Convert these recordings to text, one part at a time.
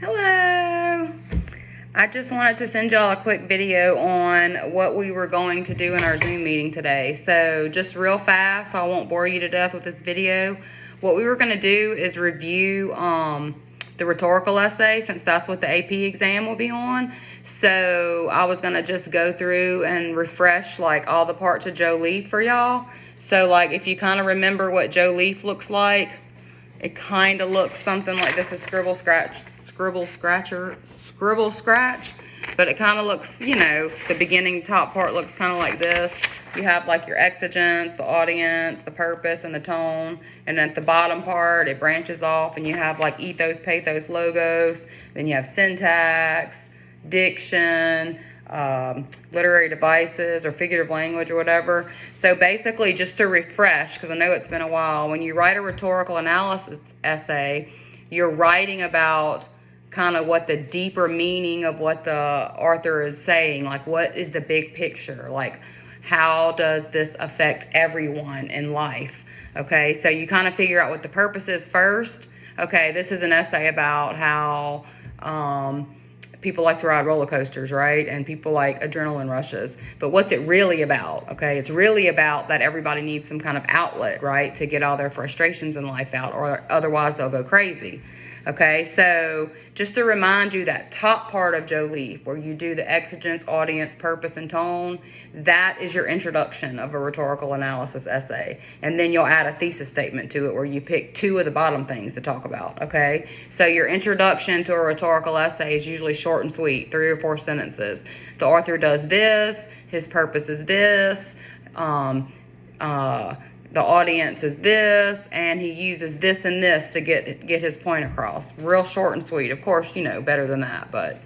Hello! I just wanted to send y'all a quick video on what we were going to do in our Zoom meeting today. So just real fast, so I won't bore you to death with this video. What we were going to do is review the rhetorical essay, since that's what the AP exam will be on. So I was going to just go through and refresh like all the parts of Joe Leaf for y'all. So like if you kind of remember what Joe Leaf looks like, it kind of looks something like this. Is scribble scratch, but it kind of looks, you know, the beginning top part looks kind of like this. You have like your exigence, the audience, the purpose, and the tone, and at the bottom part it branches off and you have like ethos, pathos, logos. Then you have syntax, diction, literary devices or figurative language or whatever. So basically, just to refresh, because I know it's been a while, when you write a rhetorical analysis essay, you're writing about kind of what the deeper meaning of what the author is saying, like what is the big picture, like how does this affect everyone in life. Okay, so you kind of figure out what the purpose is first. Okay, this is an essay about how people like to ride roller coasters, right? And people like adrenaline rushes. But what's it really about? Okay, it's really about that everybody needs some kind of outlet, right? To get all their frustrations in life out, or otherwise they'll go crazy. Okay, so just to remind you, that top part of Joe Leaf, where you do the exigence, audience, purpose, and tone, that is your introduction of a rhetorical analysis essay. And then you'll add a thesis statement to it where you pick two of the bottom things to talk about, okay? So your introduction to a rhetorical essay is usually short and sweet, 3 or 4 sentences. The author does this, his purpose is this, the audience is this, and he uses this and this to get his point across. Real short and sweet. Of course, you know, better than that. But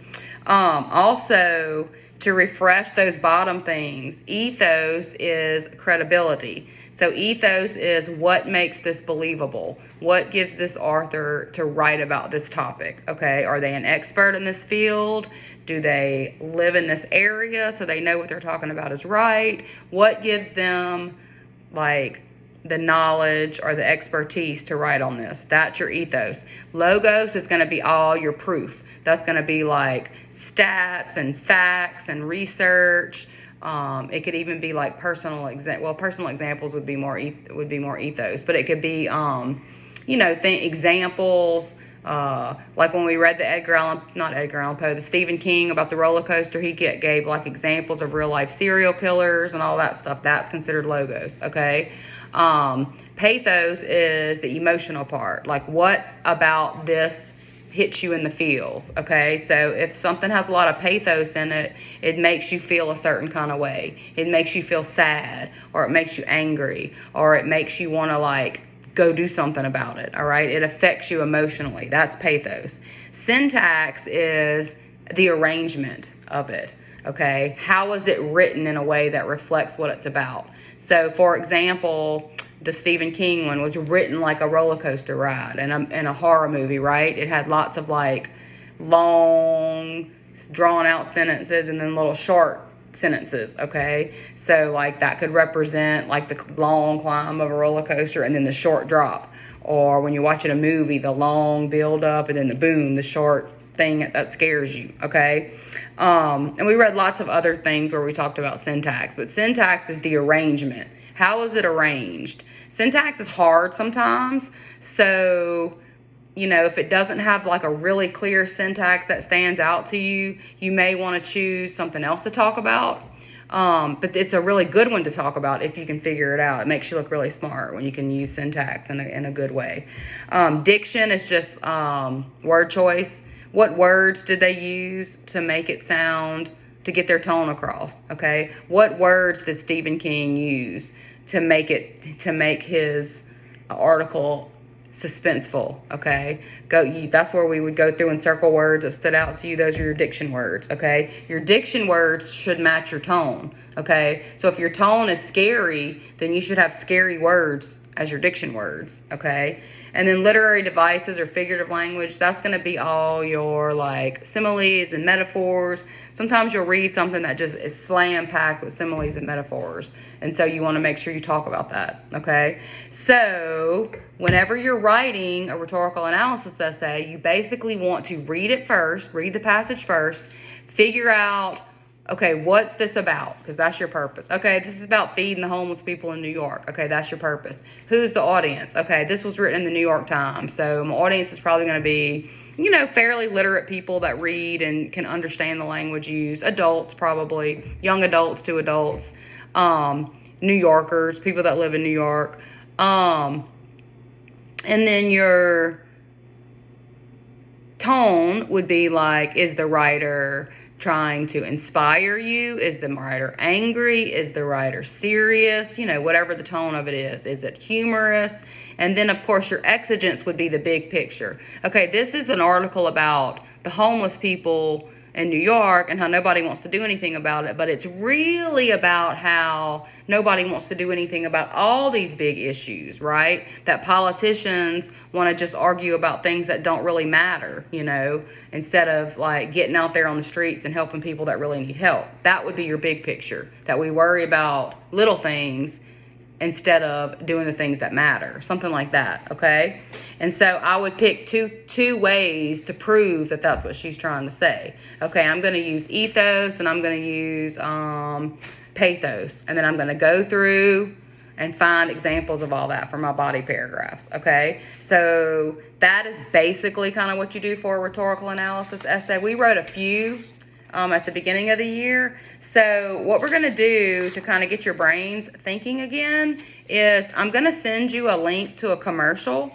also, to refresh those bottom things, ethos is credibility. So ethos is what makes this believable. What gives this author to write about this topic, okay? Are they an expert in this field? Do they live in this area so they know what they're talking about is right? What gives them, like, the knowledge or the expertise to write on this? That's your ethos. Logos is going to be all your proof. That's going to be like stats and facts and research. It could even be like personal examples would be more ethos, but it could be you know, examples. Like when we read the Stephen King about the roller coaster, he gave like examples of real life serial killers and all that stuff. That's considered logos, okay? Pathos is the emotional part. Like what about this hits you in the feels, okay? So if something has a lot of pathos in it, it makes you feel a certain kind of way. It makes you feel sad, or it makes you angry, or it makes you want to like go do something about it, all right? It affects you emotionally. That's pathos. Syntax is the arrangement of it, okay? How is it written in a way that reflects what it's about? So, for example, the Stephen King one was written like a roller coaster ride and a horror movie, right? It had lots of like long, drawn out sentences and then little short sentences, okay? So like that could represent like the long climb of a roller coaster and then the short drop. Or when you're watching a movie, the long build up and then the boom, the short thing that scares you, okay? And we read lots of other things where we talked about syntax, but syntax is the arrangement. How is it arranged? Syntax is hard sometimes, so you know, if it doesn't have like a really clear syntax that stands out to you, you may want to choose something else to talk about. But it's a really good one to talk about if you can figure it out. It makes you look really smart when you can use syntax in a good way. Diction is just word choice. What words did they use to make it sound, to get their tone across, okay? What words did Stephen King use to make his article suspenseful, okay? That's where we would go through and circle words that stood out to you. Those are your diction words, okay? Your diction words should match your tone, okay? So if your tone is scary, then you should have scary words as your diction words, okay? And then literary devices or figurative language, that's going to be all your like similes and metaphors. Sometimes you'll read something that just is slam packed with similes and metaphors. And so you want to make sure you talk about that, okay? So whenever you're writing a rhetorical analysis essay, you basically want to read it first, read the passage first, figure out, okay, what's this about? Because that's your purpose. Okay, this is about feeding the homeless people in New York. Okay, that's your purpose. Who's the audience? Okay, this was written in the New York Times. So my audience is probably going to be, you know, fairly literate people that read and can understand the language used. Adults, probably. Young adults to adults. New Yorkers, people that live in New York. And then your tone would be like, is the writer trying to inspire you? Is the writer angry? Is the writer serious? You know, whatever the tone of it is. Is it humorous? And then, of course, your exigence would be the big picture. Okay, this is an article about the homeless people in New York and how nobody wants to do anything about it, but it's really about how nobody wants to do anything about all these big issues, right? That politicians want to just argue about things that don't really matter, you know, instead of like getting out there on the streets and helping people that really need help. That would be your big picture, that we worry about little things instead of doing the things that matter, something like that, okay? And so I would pick two ways to prove that that's what she's trying to say. Okay, I'm going to use ethos and I'm going to use pathos, and then I'm going to go through and find examples of all that for my body paragraphs, okay? So that is basically kind of what you do for a rhetorical analysis essay. We wrote a few at the beginning of the year. So what we're going to do to kind of get your brains thinking again is I'm going to send you a link to a commercial,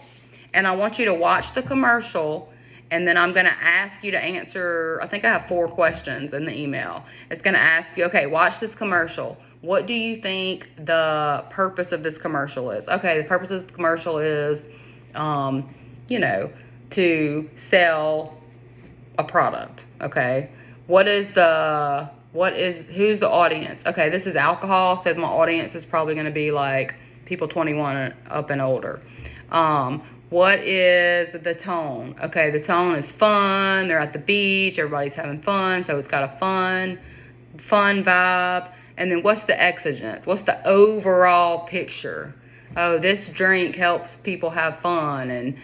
and I want you to watch the commercial, and then I'm going to ask you to answer, I think I have 4 questions in the email. It's going to ask you, okay, watch this commercial. What do you think the purpose of this commercial is? Okay, the purpose of the commercial is, you know, to sell a product, okay? Who's the audience? Okay, this is alcohol, so my audience is probably going to be like people 21 up and older. What is the tone? Okay, the tone is fun. They're at the beach. Everybody's having fun, so it's got a fun vibe. And then what's the exigence? What's the overall picture? Oh, this drink helps people have fun, and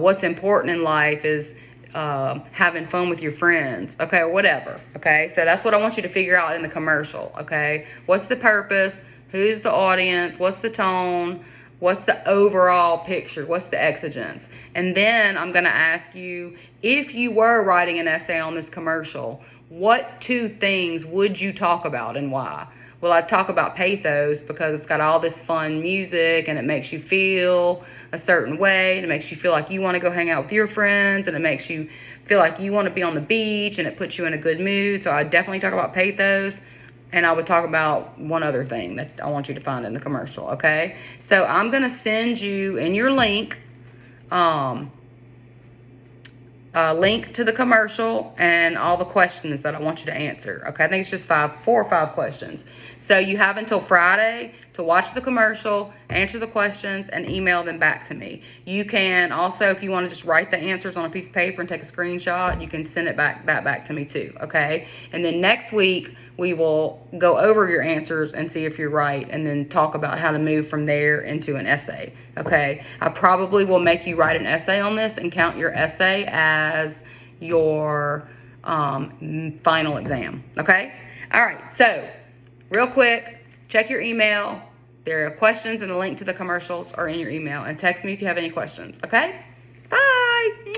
what's important in life is having fun with your friends, okay, or whatever, okay? So that's what I want you to figure out in the commercial, okay? What's the purpose? Who's the audience? What's the tone? What's the overall picture? What's the exigence? And then I'm going to ask you, if you were writing an essay on this commercial, what 2 things would you talk about and why? Well, I'd talk about pathos because it's got all this fun music and it makes you feel a certain way, and it makes you feel like you want to go hang out with your friends, and it makes you feel like you want to be on the beach, and it puts you in a good mood. So I'd definitely talk about pathos, and I would talk about one other thing that I want you to find in the commercial, okay? So I'm going to send you in your link a link to the commercial and all the questions that I want you to answer. Okay, I think it's just 4 or 5 questions. So you have until Friday to watch the commercial, answer the questions, and email them back to me. You can also, if you want to just write the answers on a piece of paper and take a screenshot, you can send it back to me too, okay? And then next week, we will go over your answers and see if you're right, and then talk about how to move from there into an essay, okay? I probably will make you write an essay on this and count your essay as your final exam, okay? All right, so real quick, check your email. There are questions, and the link to the commercials are in your email, and text me if you have any questions, okay? Bye.